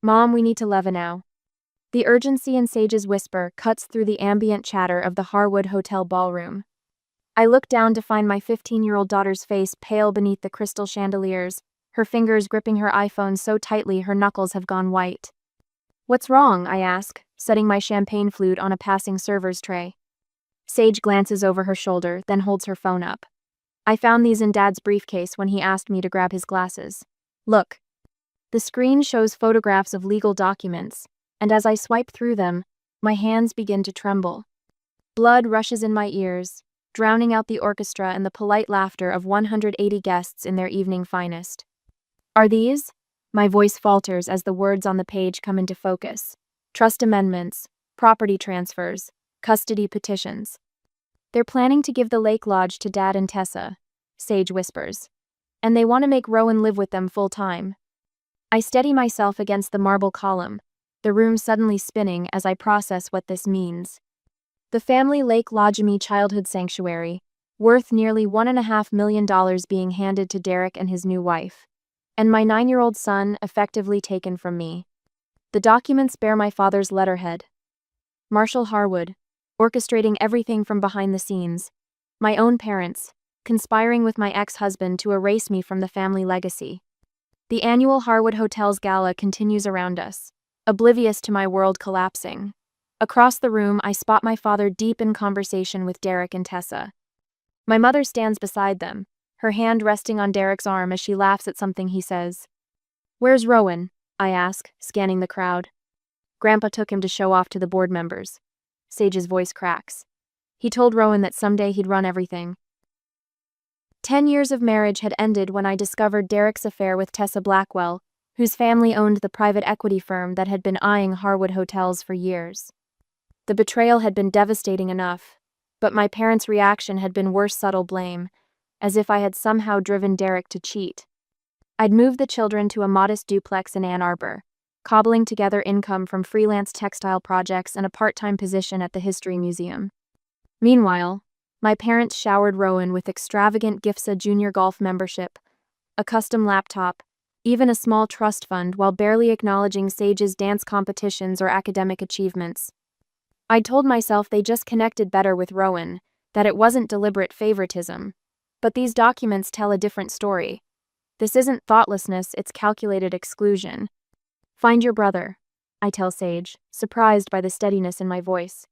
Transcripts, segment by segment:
Mom, we need to leave now. The urgency in Sage's whisper cuts through the ambient chatter of the Harwood Hotel ballroom. I look down to find my 15-year-old daughter's face pale beneath the crystal chandeliers, her fingers gripping her iPhone so tightly her knuckles have gone white. What's wrong? I ask, setting my champagne flute on a passing server's tray. Sage glances over her shoulder, then holds her phone up. I found these in Dad's briefcase when he asked me to grab his glasses. Look. The screen shows photographs of legal documents, and as I swipe through them, my hands begin to tremble. Blood rushes in my ears, drowning out the orchestra and the polite laughter of 180 guests in their evening finest. Are these? My voice falters as the words on the page come into focus. Trust amendments, property transfers, custody petitions. They're planning to give the lake lodge to Dad and Tessa, Sage whispers. And they want to make Rowan live with them full time. I steady myself against the marble column, the room suddenly spinning as I process what this means. The family Lake Lodgemy childhood sanctuary, worth nearly $1.5 million being handed to Derek and his new wife. And my 9-year-old son effectively taken from me. The documents bear my father's letterhead. Marshall Harwood, orchestrating everything from behind the scenes. My own parents, conspiring with my ex-husband to erase me from the family legacy. The annual Harwood Hotel's gala continues around us, oblivious to my world collapsing. Across the room, I spot my father deep in conversation with Derek and Tessa. My mother stands beside them, her hand resting on Derek's arm as she laughs at something he says. Where's Rowan? I ask, scanning the crowd. Grandpa took him to show off to the board members. Sage's voice cracks. He told Rowan that someday he'd run everything. 10 years of marriage had ended when I discovered Derek's affair with Tessa Blackwell, whose family owned the private equity firm that had been eyeing Harwood hotels for years. The betrayal had been devastating enough, but my parents' reaction had been worse subtle blame, as if I had somehow driven Derek to cheat. I'd moved the children to a modest duplex in Ann Arbor, cobbling together income from freelance textile projects and a part-time position at the History Museum. Meanwhile, my parents showered Rowan with extravagant gifts: a junior golf membership, a custom laptop, even a small trust fund, while barely acknowledging Sage's dance competitions or academic achievements. I'd told myself they just connected better with Rowan, that it wasn't deliberate favoritism. But these documents tell a different story. This isn't thoughtlessness, it's calculated exclusion. Find your brother, I tell Sage, surprised by the steadiness in my voice.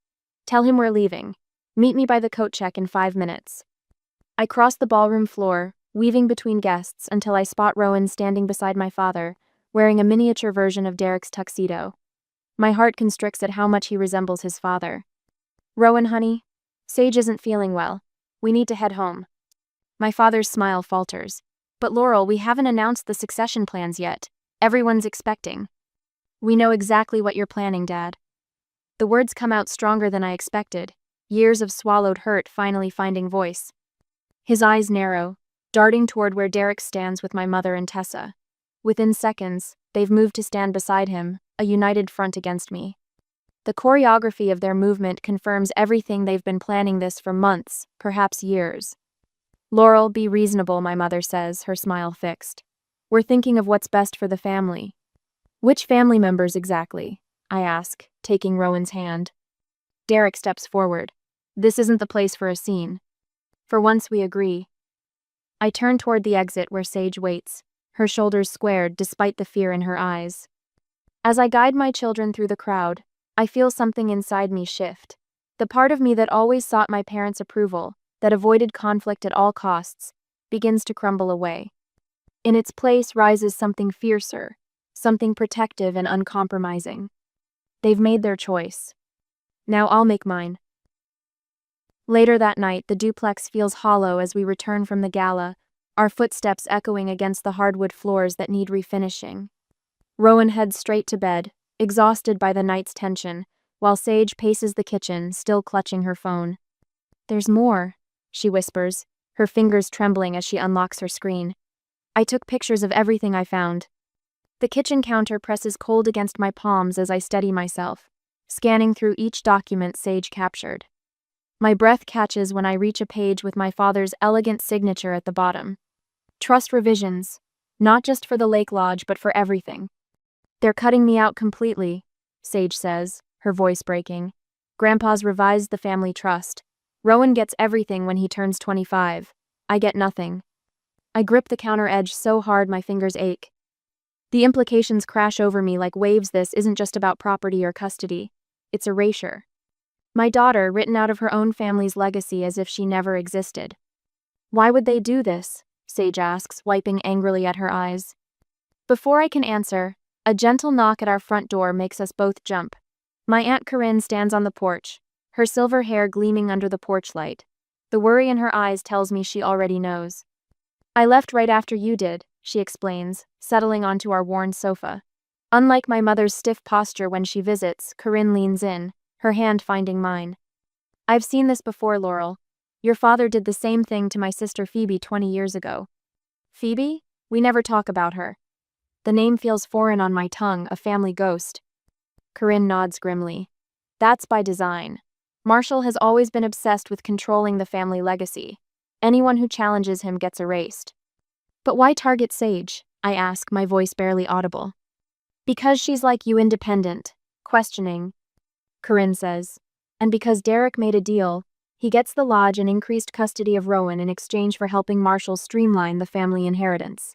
Tell him we're leaving. Meet me by the coat check in 5 minutes. I cross the ballroom floor, weaving between guests until I spot Rowan standing beside my father, wearing a miniature version of Derek's tuxedo. My heart constricts at how much he resembles his father. Rowan, honey, Sage isn't feeling well. We need to head home. My father's smile falters. But Laurel, we haven't announced the succession plans yet. Everyone's expecting. We know exactly what you're planning, Dad. The words come out stronger than I expected, years of swallowed hurt finally finding voice. His eyes narrow, darting toward where Derek stands with my mother and Tessa. Within seconds, they've moved to stand beside him, a united front against me. The choreography of their movement confirms everything they've been planning this for months, perhaps years. Laurel, be reasonable, my mother says, her smile fixed. We're thinking of what's best for the family. Which family members exactly? I ask, taking Rowan's hand. Derek steps forward. This isn't the place for a scene. For once we agree. I turn toward the exit where Sage waits, her shoulders squared despite the fear in her eyes. As I guide my children through the crowd, I feel something inside me shift. The part of me that always sought my parents' approval, that avoided conflict at all costs, begins to crumble away. In its place rises something fiercer, something protective and uncompromising. They've made their choice. Now I'll make mine. Later that night, the duplex feels hollow as we return from the gala, our footsteps echoing against the hardwood floors that need refinishing. Rowan heads straight to bed, exhausted by the night's tension, while Sage paces the kitchen, still clutching her phone. There's more, she whispers, her fingers trembling as she unlocks her screen. I took pictures of everything I found. The kitchen counter presses cold against my palms as I steady myself, scanning through each document Sage captured. My breath catches when I reach a page with my father's elegant signature at the bottom. Trust revisions, not just for the Lake Lodge but for everything. They're cutting me out completely, Sage says, her voice breaking. Grandpa's revised the family trust. Rowan gets everything when he turns 25. I get nothing. I grip the counter edge so hard my fingers ache. The implications crash over me like waves. This isn't just about property or custody. It's erasure. My daughter written out of her own family's legacy as if she never existed. Why would they do this? Sage asks, wiping angrily at her eyes. Before I can answer, a gentle knock at our front door makes us both jump. My Aunt Corinne stands on the porch, her silver hair gleaming under the porch light. The worry in her eyes tells me she already knows. I left right after you did, she explains, settling onto our worn sofa. Unlike my mother's stiff posture when she visits, Corinne leans in, her hand finding mine. I've seen this before, Laurel. Your father did the same thing to my sister Phoebe 20 years ago. Phoebe? We never talk about her. The name feels foreign on my tongue, a family ghost. Corinne nods grimly. That's by design. Marshall has always been obsessed with controlling the family legacy. Anyone who challenges him gets erased. But why target Sage? I ask, my voice barely audible. Because she's like you, independent, questioning, Corinne says. And because Derek made a deal, he gets the lodge and increased custody of Rowan in exchange for helping Marshall streamline the family inheritance.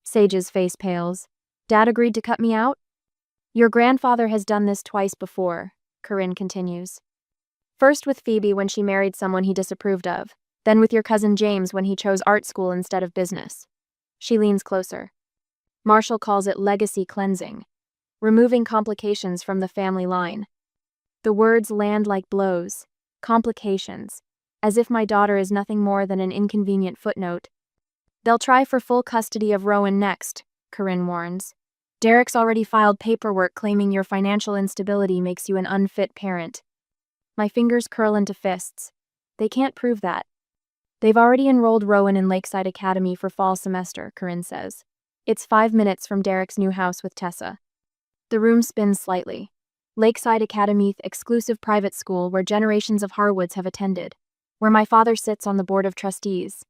Sage's face pales. Dad agreed to cut me out? Your grandfather has done this twice before, Corinne continues. First with Phoebe when she married someone he disapproved of, then with your cousin James when he chose art school instead of business. She leans closer. Marshall calls it legacy cleansing, removing complications from the family line. The words land like blows. Complications. As if my daughter is nothing more than an inconvenient footnote. They'll try for full custody of Rowan next, Corinne warns. Derek's already filed paperwork claiming your financial instability makes you an unfit parent. My fingers curl into fists. They can't prove that. They've already enrolled Rowan in Lakeside Academy for fall semester, Corinne says. It's 5 minutes from Derek's new house with Tessa. The room spins slightly. Lakeside Academy, exclusive private school where generations of Harwoods have attended, where my father sits on the board of trustees.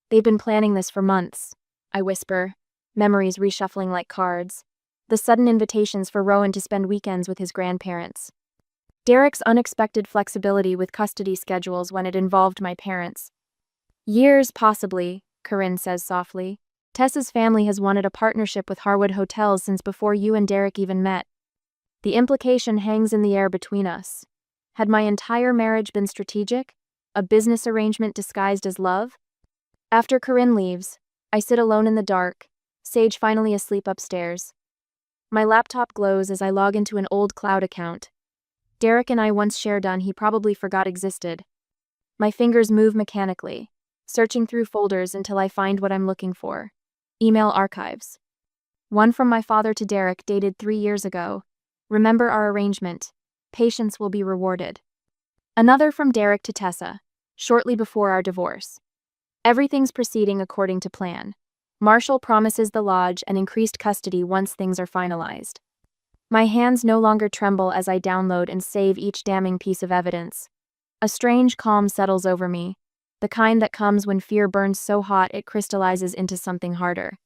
They've been planning this for months, I whisper, memories reshuffling like cards. The sudden invitations for Rowan to spend weekends with his grandparents. Derek's unexpected flexibility with custody schedules when it involved my parents. Years, possibly, Corinne says softly. Tessa's family has wanted a partnership with Harwood Hotels since before you and Derek even met. The implication hangs in the air between us. Had my entire marriage been strategic? A business arrangement disguised as love? After Corinne leaves, I sit alone in the dark, Sage finally asleep upstairs. My laptop glows as I log into an old cloud account. Derek and I once shared one he probably forgot existed. My fingers move mechanically, searching through folders until I find what I'm looking for. Email archives. One from my father to Derek dated 3 years ago. Remember our arrangement. Patience will be rewarded. Another from Derek to Tessa, shortly before our divorce. Everything's proceeding according to plan. Marshall promises the lodge and increased custody once things are finalized. My hands no longer tremble as I download and save each damning piece of evidence. A strange calm settles over me, the kind that comes when fear burns so hot it crystallizes into something harder.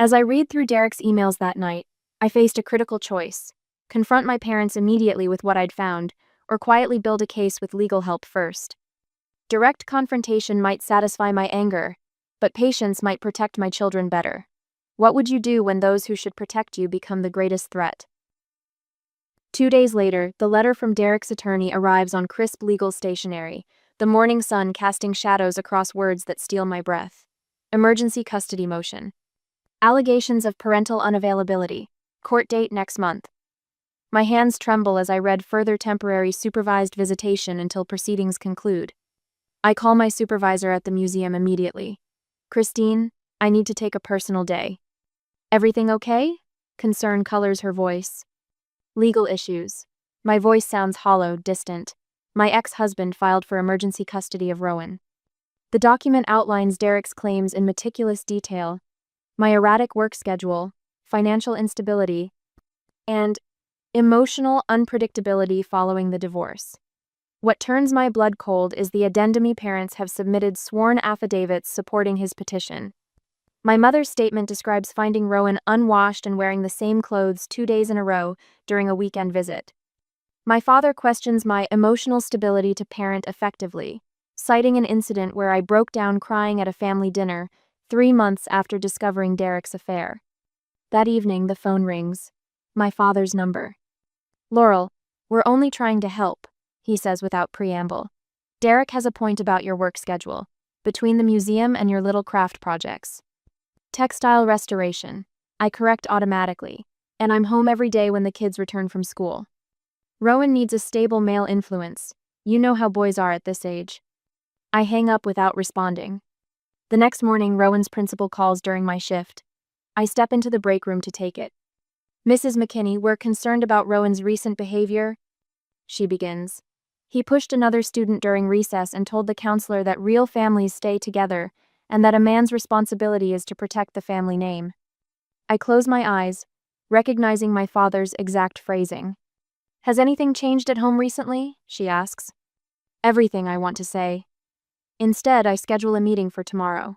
As I read through Derek's emails that night, I faced a critical choice. Confront my parents immediately with what I'd found, or quietly build a case with legal help first. Direct confrontation might satisfy my anger, but patience might protect my children better. What would you do when those who should protect you become the greatest threat? 2 days later, the letter from Derek's attorney arrives on crisp legal stationery, the morning sun casting shadows across words that steal my breath. Emergency custody motion. Allegations of parental unavailability. Court date next month. My hands tremble as I read further temporary supervised visitation until proceedings conclude. I call my supervisor at the museum immediately. Christine, I need to take a personal day. Everything okay? Concern colors her voice. Legal issues. My voice sounds hollow, distant. My ex-husband filed for emergency custody of Rowan. The document outlines Derek's claims in meticulous detail. My erratic work schedule, financial instability, and emotional unpredictability following the divorce. What turns my blood cold is the addendum parents have submitted sworn affidavits supporting his petition. My mother's statement describes finding Rowan unwashed and wearing the same clothes 2 days in a row during a weekend visit. My father questions my emotional stability to parent effectively, citing an incident where I broke down crying at a family dinner 3 months after discovering Derek's affair. That evening, the phone rings. My father's number. "Laurel, we're only trying to help," he says without preamble. "Derek has a point about your work schedule, between the museum and your little craft projects. Textile restoration. I correct automatically, and I'm home every day when the kids return from school. Rowan needs a stable male influence. You know how boys are at this age." I hang up without responding. The next morning, Rowan's principal calls during my shift. I step into the break room to take it. "Mrs. McKinney, we're concerned about Rowan's recent behavior," she begins. "He pushed another student during recess and told the counselor that real families stay together and that a man's responsibility is to protect the family name." I close my eyes, recognizing my father's exact phrasing. "Has anything changed at home recently?" she asks. "Everything," I want to say. Instead, I schedule a meeting for tomorrow.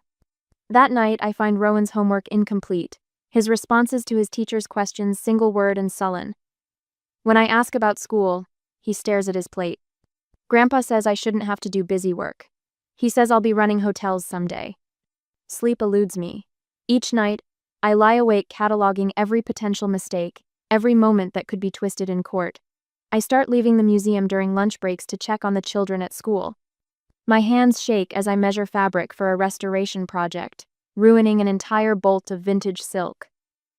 That night, I find Rowan's homework incomplete, his responses to his teacher's questions single word and sullen. When I ask about school, he stares at his plate. "Grandpa says I shouldn't have to do busy work. He says I'll be running hotels someday." Sleep eludes me. Each night, I lie awake cataloging every potential mistake, every moment that could be twisted in court. I start leaving the museum during lunch breaks to check on the children at school. My hands shake as I measure fabric for a restoration project, ruining an entire bolt of vintage silk.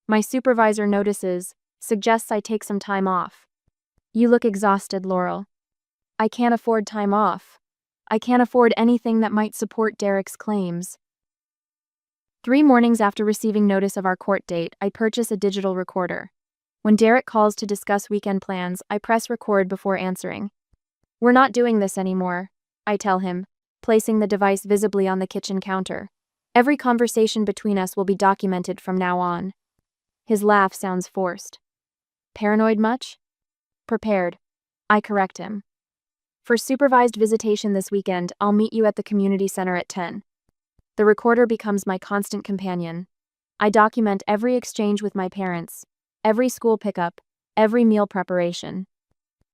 My supervisor notices, suggests I take some time off. "You look exhausted, Laurel." I can't afford time off. I can't afford anything that might support Derek's claims. 3 mornings after receiving notice of our court date, I purchase a digital recorder. When Derek calls to discuss weekend plans, I press record before answering. "We're not doing this anymore," I tell him, placing the device visibly on the kitchen counter. "Every conversation between us will be documented from now on." His laugh sounds forced. "Paranoid much?" "Prepared." I correct him. "For supervised visitation this weekend, I'll meet you at the community center at 10. The recorder becomes my constant companion. I document every exchange with my parents, every school pickup, every meal preparation.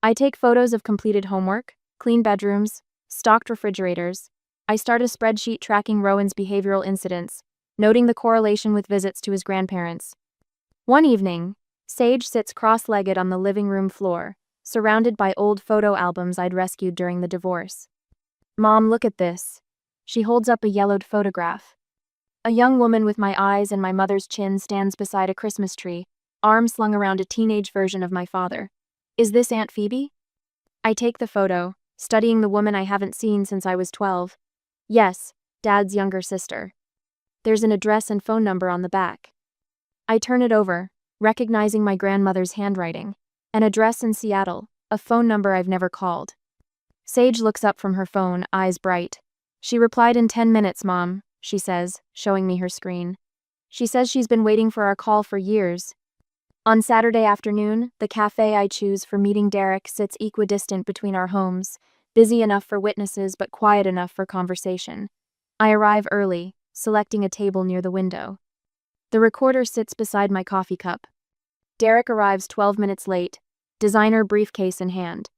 I take photos of completed homework, clean bedrooms, stocked refrigerators. I start a spreadsheet tracking Rowan's behavioral incidents, noting the correlation with visits to his grandparents. One evening, Sage sits cross-legged on the living room floor, surrounded by old photo albums I'd rescued during the divorce. "Mom, look at this." She holds up a yellowed photograph. A young woman with my eyes and my mother's chin stands beside a Christmas tree, arms slung around a teenage version of my father. "Is this Aunt Phoebe?" I take the photo, studying the woman I haven't seen since I was 12. Yes, Dad's younger sister. There's an address and phone number on the back. I turn it over, recognizing my grandmother's handwriting. An address in Seattle, a phone number I've never called. Sage looks up from her phone, eyes bright. "She replied in 10 minutes, Mom," she says, showing me her screen. "She says she's been waiting for our call for years." On Saturday afternoon, the cafe I choose for meeting Derek sits equidistant between our homes, busy enough for witnesses but quiet enough for conversation. I arrive early, selecting a table near the window. The recorder sits beside my coffee cup. Derek arrives 12 minutes late, designer briefcase in hand.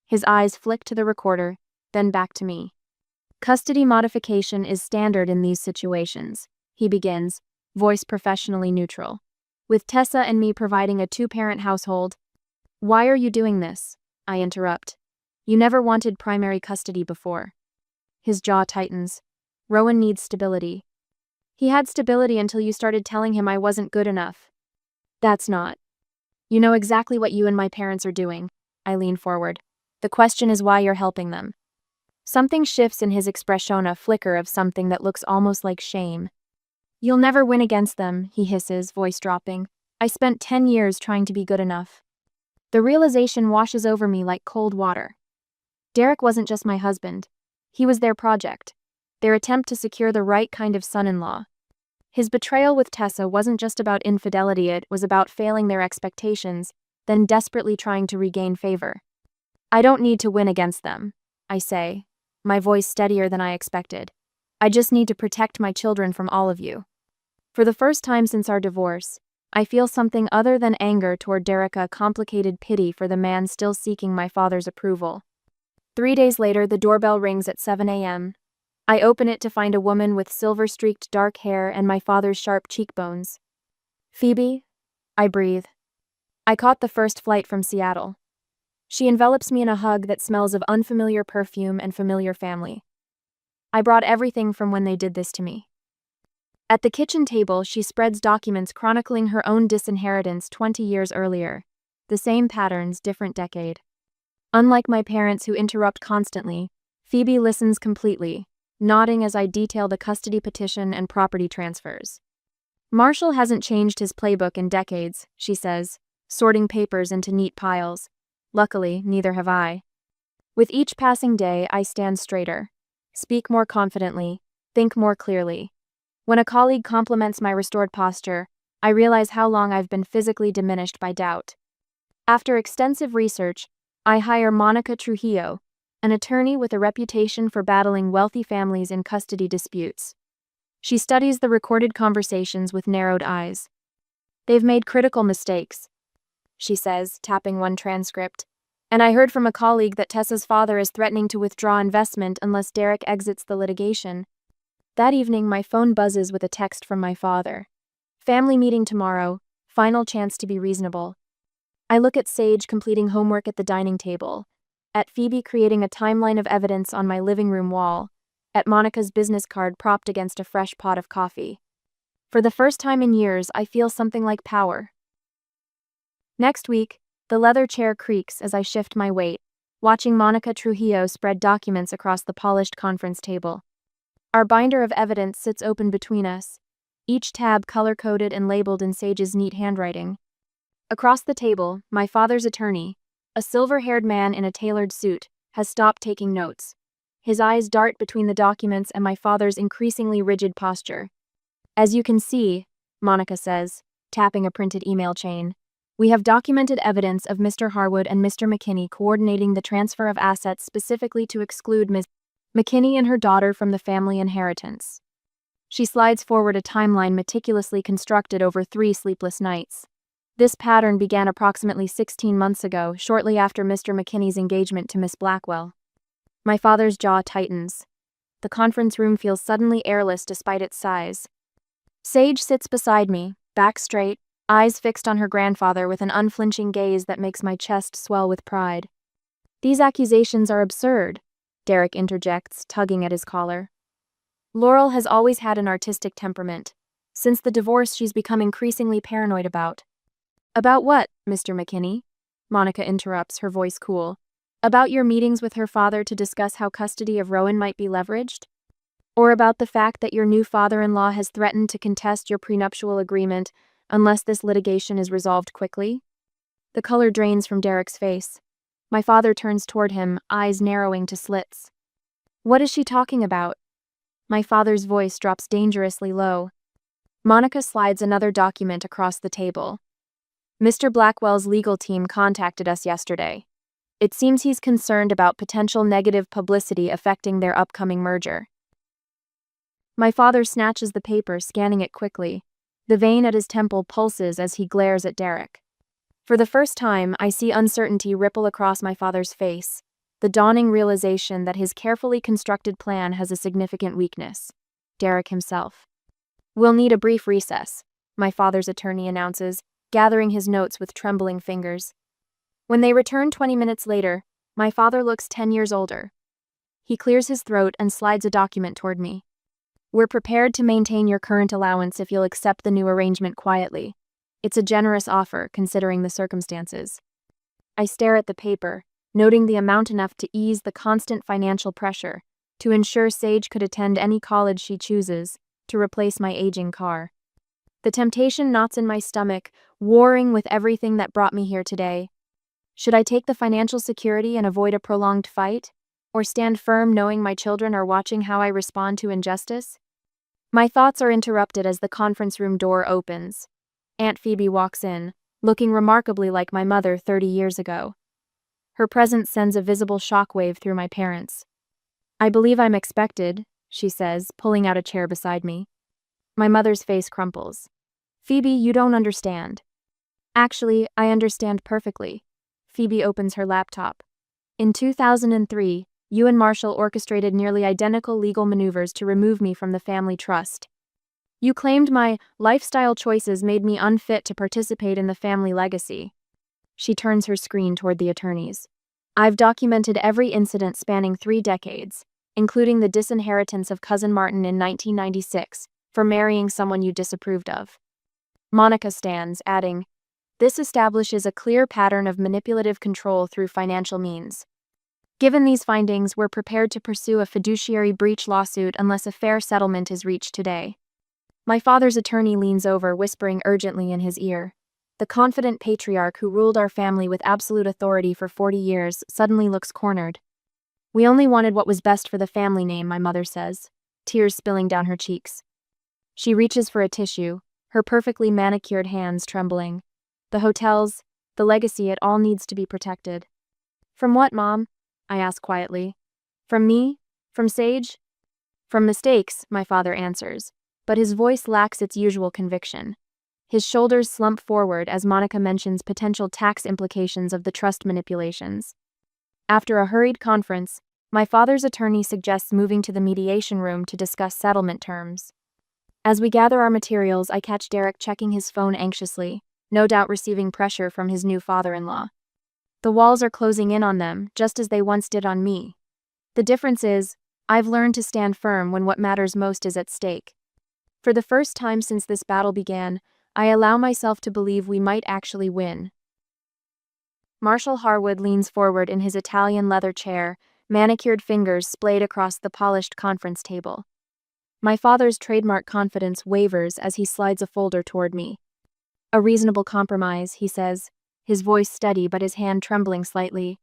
His eyes flick to the recorder, then back to me. "Custody modification is standard in these situations," he begins, voice professionally neutral. "With Tessa and me providing a 2-parent household." "Why are you doing this?" I interrupt. "You never wanted primary custody before." His jaw tightens. "Rowan needs stability." "He had stability until you started telling him I wasn't good enough." "That's not. You know exactly what you and my parents are doing." I lean forward. "The question is why you're helping them." Something shifts in his expression, a flicker of something that looks almost like shame. "You'll never win against them," he hisses, voice dropping. "I spent 10 years trying to be good enough." The realization washes over me like cold water. Derek wasn't just my husband. He was their project, their attempt to secure the right kind of son-in-law. His betrayal with Tessa wasn't just about infidelity, it was about failing their expectations, then desperately trying to regain favor. "I don't need to win against them," I say, my voice steadier than I expected. "I just need to protect my children from all of you." For the first time since our divorce, I feel something other than anger toward Derek, a complicated pity for the man still seeking my father's approval. 3 days later, the doorbell rings at 7 a.m. I open it to find a woman with silver-streaked dark hair and my father's sharp cheekbones. "Phoebe?" I breathe. I caught the first flight from Seattle. She envelops me in a hug that smells of unfamiliar perfume and familiar family. I brought everything from when they did this to me. At the kitchen table, she spreads documents chronicling her own disinheritance 20 years earlier. The same patterns, different decade. Unlike my parents who interrupt constantly, Phoebe listens completely, nodding as I detail the custody petition and property transfers. "Marshall hasn't changed his playbook in decades," she says, sorting papers into neat piles. Luckily, neither have I. With each passing day, I stand straighter, speak more confidently, think more clearly. When a colleague compliments my restored posture, I realize how long I've been physically diminished by doubt. After extensive research, I hire Monica Trujillo, an attorney with a reputation for battling wealthy families in custody disputes. She studies the recorded conversations with narrowed eyes. "They've made critical mistakes," she says, tapping one transcript. "And I heard from a colleague that Tessa's father is threatening to withdraw investment unless Derek exits the litigation." That evening, my phone buzzes with a text from my father. "Family meeting tomorrow, final chance to be reasonable." I look at Sage completing homework at the dining table, at Phoebe creating a timeline of evidence on my living room wall, at Monica's business card propped against a fresh pot of coffee. For the first time in years, I feel something like power. Next week, the leather chair creaks as I shift my weight, watching Monica Trujillo spread documents across the polished conference table. Our binder of evidence sits open between us, each tab color-coded and labeled in Sage's neat handwriting. Across the table, my father's attorney, a silver-haired man in a tailored suit, has stopped taking notes. His eyes dart between the documents and my father's increasingly rigid posture. "As you can see," Monica says, tapping a printed email chain, "we have documented evidence of Mr. Harwood and Mr. McKinney coordinating the transfer of assets specifically to exclude Ms. McKinney and her daughter from the family inheritance." She slides forward a timeline meticulously constructed over 3 sleepless nights. This pattern began approximately 16 months ago, shortly after Mr. McKinney's engagement to Miss Blackwell. My father's jaw tightens. The conference room feels suddenly airless despite its size. Sage sits beside me, back straight, eyes fixed on her grandfather with an unflinching gaze that makes my chest swell with pride. "These accusations are absurd," Derek interjects, tugging at his collar. "Laurel has always had an artistic temperament. Since the divorce, she's become increasingly paranoid about." "About what, Mr. McKinney?" Monica interrupts, her voice cool. "About your meetings with her father to discuss how custody of Rowan might be leveraged? Or about the fact that your new father-in-law has threatened to contest your prenuptial agreement unless this litigation is resolved quickly?" The color drains from Derek's face. My father turns toward him, eyes narrowing to slits. "What is she talking about?" My father's voice drops dangerously low. Monica slides another document across the table. "Mr. Blackwell's legal team contacted us yesterday. It seems he's concerned about potential negative publicity affecting their upcoming merger." My father snatches the paper, scanning it quickly. The vein at his temple pulses as he glares at Derek. For the first time, I see uncertainty ripple across my father's face, the dawning realization that his carefully constructed plan has a significant weakness: Derek himself. "We'll need a brief recess," my father's attorney announces, gathering his notes with trembling fingers. When they return 20 minutes later, my father looks 10 years older. He clears his throat and slides a document toward me. "We're prepared to maintain your current allowance if you'll accept the new arrangement quietly. It's a generous offer, considering the circumstances." I stare at the paper, noting the amount enough to ease the constant financial pressure, to ensure Sage could attend any college she chooses, to replace my aging car. The temptation knots in my stomach, warring with everything that brought me here today. Should I take the financial security and avoid a prolonged fight? Or stand firm knowing my children are watching how I respond to injustice? My thoughts are interrupted as the conference room door opens. Aunt Phoebe walks in, looking remarkably like my mother 30 years ago. Her presence sends a visible shockwave through my parents. "I believe I'm expected," she says, pulling out a chair beside me. My mother's face crumples. Phoebe, you don't understand. Actually, I understand perfectly. Phoebe opens her laptop. In 2003, you and Marshall orchestrated nearly identical legal maneuvers to remove me from the family trust. You claimed my lifestyle choices made me unfit to participate in the family legacy. She turns her screen toward the attorneys. I've documented every incident spanning 3 decades, including the disinheritance of Cousin Martin in 1996 for marrying someone you disapproved of. Monica stands, adding, "This establishes a clear pattern of manipulative control through financial means. Given these findings, we're prepared to pursue a fiduciary breach lawsuit unless a fair settlement is reached today." My father's attorney leans over, whispering urgently in his ear. The confident patriarch who ruled our family with absolute authority for 40 years suddenly looks cornered. "We only wanted what was best for the family name," my mother says, tears spilling down her cheeks. She reaches for a tissue, her perfectly manicured hands trembling. The hotels, the legacy, it all needs to be protected. "From what, Mom?" I ask quietly. "From me? From Sage?" "From mistakes," my father answers, but his voice lacks its usual conviction. His shoulders slump forward as Monica mentions potential tax implications of the trust manipulations. After a hurried conference, my father's attorney suggests moving to the mediation room to discuss settlement terms. As we gather our materials, I catch Derek checking his phone anxiously, no doubt receiving pressure from his new father-in-law. The walls are closing in on them, just as they once did on me. The difference is, I've learned to stand firm when what matters most is at stake. For the first time since this battle began, I allow myself to believe we might actually win. Marshall Harwood leans forward in his Italian leather chair, manicured fingers splayed across the polished conference table. My father's trademark confidence wavers as he slides a folder toward me. "A reasonable compromise," he says, his voice steady but his hand trembling slightly.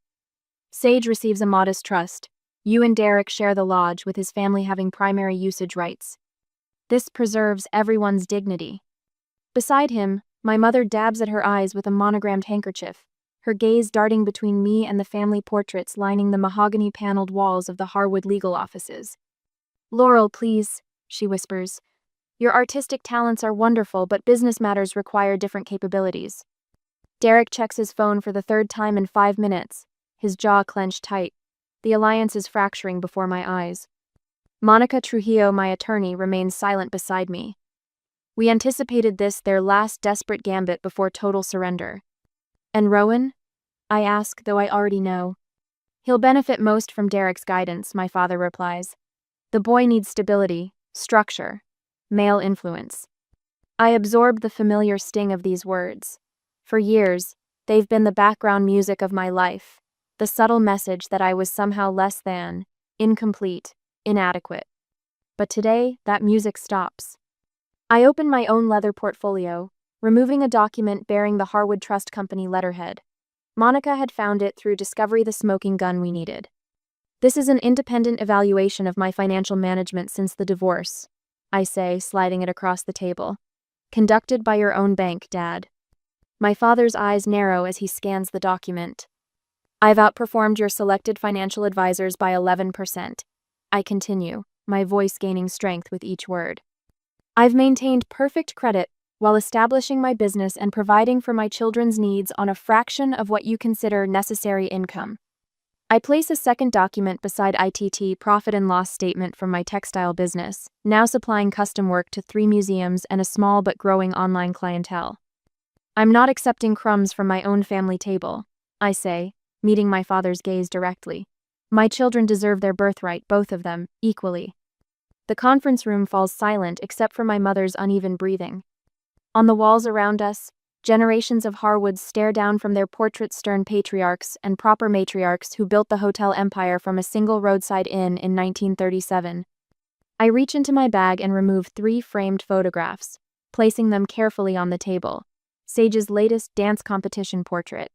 "Sage receives a modest trust. You and Derek share the lodge, with his family having primary usage rights. This preserves everyone's dignity." Beside him, my mother dabs at her eyes with a monogrammed handkerchief, her gaze darting between me and the family portraits lining the mahogany-paneled walls of the Harwood legal offices. "Laurel, please," she whispers. "Your artistic talents are wonderful, but business matters require different capabilities." Derek checks his phone for the 3rd time in 5 minutes, his jaw clenched tight. The alliance is fracturing before my eyes. Monica Trujillo, my attorney, remains silent beside me. We anticipated this, their last desperate gambit before total surrender. "And Rowan?" I ask, though I already know. "He'll benefit most from Derek's guidance," my father replies. "The boy needs stability, structure, male influence." I absorb the familiar sting of these words. For years, they've been the background music of my life, the subtle message that I was somehow less than, incomplete, inadequate. But today, that music stops. I open my own leather portfolio, removing a document bearing the Harwood Trust Company letterhead. Monica had found it through Discovery, the smoking gun we needed. "This is an independent evaluation of my financial management since the divorce," I say, sliding it across the table. "Conducted by your own bank, Dad." My father's eyes narrow as he scans the document. "I've outperformed your selected financial advisors by 11%. I continue, my voice gaining strength with each word. "I've maintained perfect credit while establishing my business and providing for my children's needs on a fraction of what you consider necessary income." I place a second document beside ITT profit and loss statement from my textile business, now supplying custom work to 3 museums and a small but growing online clientele. "I'm not accepting crumbs from my own family table," I say, meeting my father's gaze directly. "My children deserve their birthright, both of them, equally." The conference room falls silent except for my mother's uneven breathing. On the walls around us, generations of Harwoods stare down from their portrait-stern patriarchs and proper matriarchs who built the hotel empire from a single roadside inn in 1937. I reach into my bag and remove 3 framed photographs, placing them carefully on the table. Sage's latest dance competition portrait.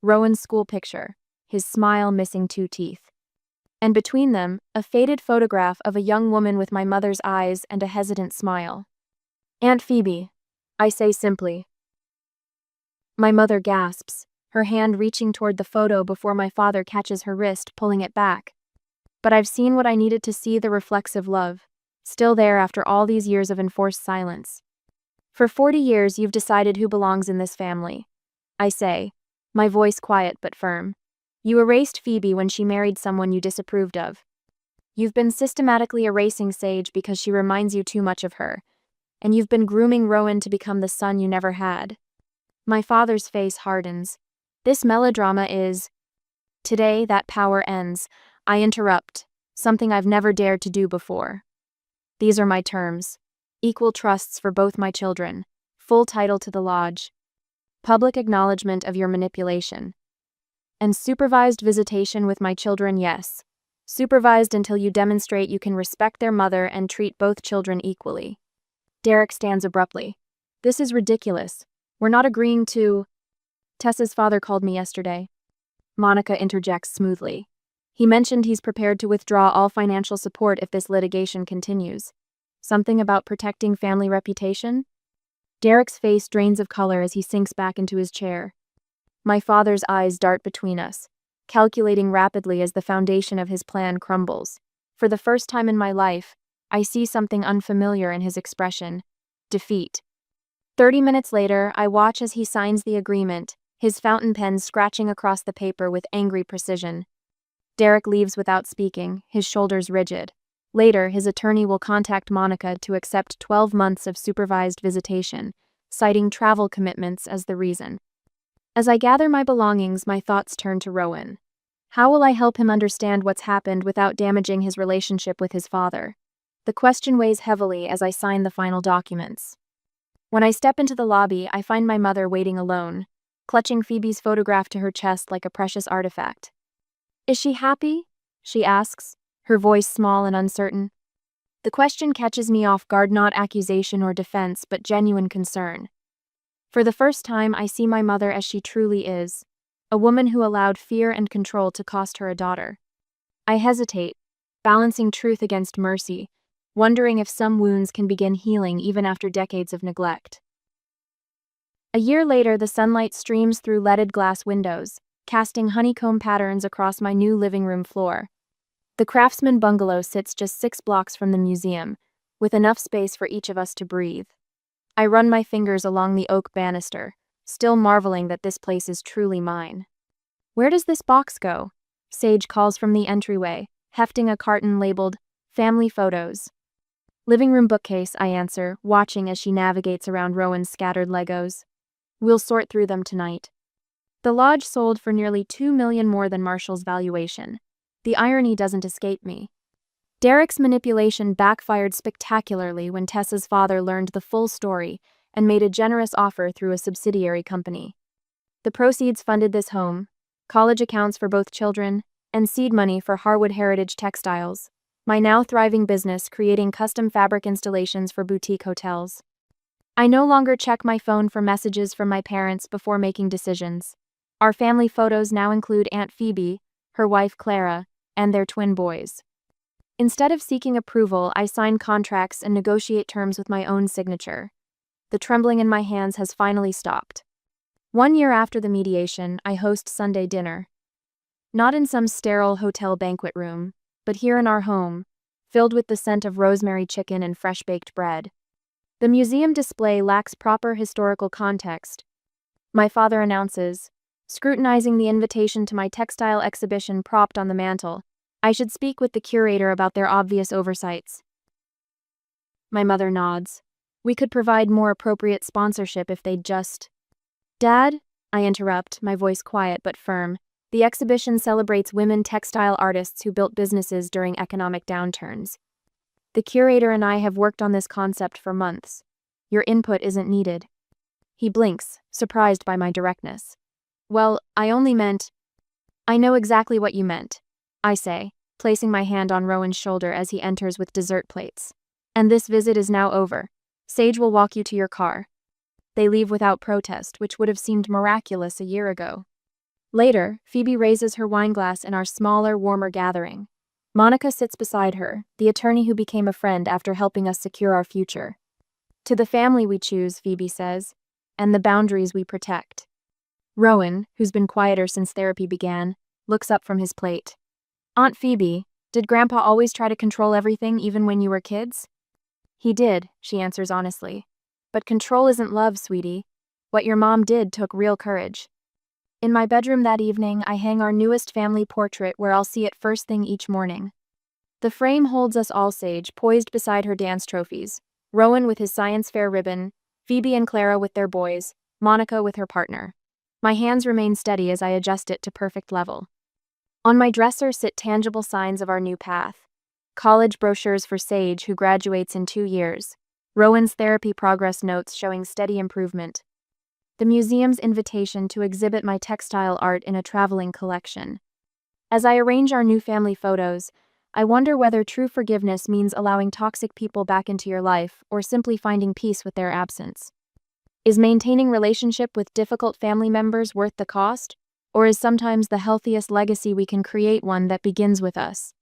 Rowan's school picture, his smile missing 2 teeth. And between them, a faded photograph of a young woman with my mother's eyes and a hesitant smile. "Aunt Phoebe," I say simply. My mother gasps, her hand reaching toward the photo before my father catches her wrist, pulling it back. But I've seen what I needed to see, the reflexive love. still there after all these years of enforced silence. For 40 years, you've decided who belongs in this family. I say, my voice quiet but firm. You erased Phoebe when she married someone you disapproved of. You've been systematically erasing Sage because she reminds you too much of her. And you've been grooming Rowan to become the son you never had. My father's face hardens. This melodrama is... Today, that power ends. I interrupt, something I've never dared to do before. These are my terms. Equal trusts for both my children. Full title to the lodge. Public acknowledgement of your manipulation. And supervised visitation with my children, yes. Supervised until you demonstrate you can respect their mother and treat both children equally. Derek stands abruptly. This is ridiculous. We're not agreeing to... Tessa's father called me yesterday. Monica interjects smoothly. He mentioned he's prepared to withdraw all financial support if this litigation continues. Something about protecting family reputation? Derek's face drains of color as he sinks back into his chair. My father's eyes dart between us, calculating rapidly as the foundation of his plan crumbles. For the first time in my life, I see something unfamiliar in his expression: defeat. 30 minutes later, I watch as he signs the agreement, his fountain pen scratching across the paper with angry precision. Derek leaves without speaking, his shoulders rigid. Later, his attorney will contact Monica to accept 12 months of supervised visitation, citing travel commitments as the reason. As I gather my belongings, my thoughts turn to Rowan. How will I help him understand what's happened without damaging his relationship with his father? The question weighs heavily as I sign the final documents. When I step into the lobby, I find my mother waiting alone, clutching Phoebe's photograph to her chest like a precious artifact. Is she happy? She asks, her voice small and uncertain. The question catches me off guard, not accusation or defense, but genuine concern. For the first time, I see my mother as she truly is, a woman who allowed fear and control to cost her a daughter. I hesitate, balancing truth against mercy, wondering if some wounds can begin healing even after decades of neglect. A year later, the sunlight streams through leaded glass windows, casting honeycomb patterns across my new living room floor. The Craftsman bungalow sits just 6 blocks from the museum, with enough space for each of us to breathe. I run my fingers along the oak banister, still marveling that this place is truly mine. Where does this box go? Sage calls from the entryway, hefting a carton labeled Family Photos. Living room bookcase, I answer, watching as she navigates around Rowan's scattered Legos. We'll sort through them tonight. The lodge sold for nearly $2 million more than Marshall's valuation. The irony doesn't escape me. Derek's manipulation backfired spectacularly when Tessa's father learned the full story and made a generous offer through a subsidiary company. The proceeds funded this home, college accounts for both children, and seed money for Harwood Heritage Textiles, my now thriving business creating custom fabric installations for boutique hotels. I no longer check my phone for messages from my parents before making decisions. Our family photos now include Aunt Phoebe, her wife Clara, and their twin boys. Instead of seeking approval, I sign contracts and negotiate terms with my own signature. The trembling in my hands has finally stopped. 1 year after the mediation, I host Sunday dinner. Not in some sterile hotel banquet room, but here in our home, filled with the scent of rosemary chicken and fresh-baked bread. The museum display lacks proper historical context. My father announces, scrutinizing the invitation to my textile exhibition propped on the mantel. I should speak with the curator about their obvious oversights. My mother nods. We could provide more appropriate sponsorship if they'd just... Dad? I interrupt, my voice quiet but firm. The exhibition celebrates women textile artists who built businesses during economic downturns. The curator and I have worked on this concept for months. Your input isn't needed. He blinks, surprised by my directness. Well, I only meant... I know exactly what you meant, I say, placing my hand on Rowan's shoulder as he enters with dessert plates. And this visit is now over. Sage will walk you to your car. They leave without protest, which would have seemed miraculous a year ago. Later, Phoebe raises her wineglass in our smaller, warmer gathering. Monica sits beside her, the attorney who became a friend after helping us secure our future. To the family we choose, Phoebe says, and the boundaries we protect. Rowan, who's been quieter since therapy began, looks up from his plate. Aunt Phoebe, did Grandpa always try to control everything even when you were kids? He did, she answers honestly. But control isn't love, sweetie. What your mom did took real courage. In my bedroom that evening, I hang our newest family portrait where I'll see it first thing each morning. The frame holds us all sage, poised beside her dance trophies. Rowan with his science fair ribbon, Phoebe and Clara with their boys, Monica with her partner. My hands remain steady as I adjust it to perfect level. On my dresser sit tangible signs of our new path. College brochures for Sage, who graduates in 2 years. Rowan's therapy progress notes showing steady improvement. The museum's invitation to exhibit my textile art in a traveling collection. As I arrange our new family photos, I wonder whether true forgiveness means allowing toxic people back into your life or simply finding peace with their absence. Is maintaining relationship with difficult family members worth the cost? Or is sometimes the healthiest legacy we can create one that begins with us?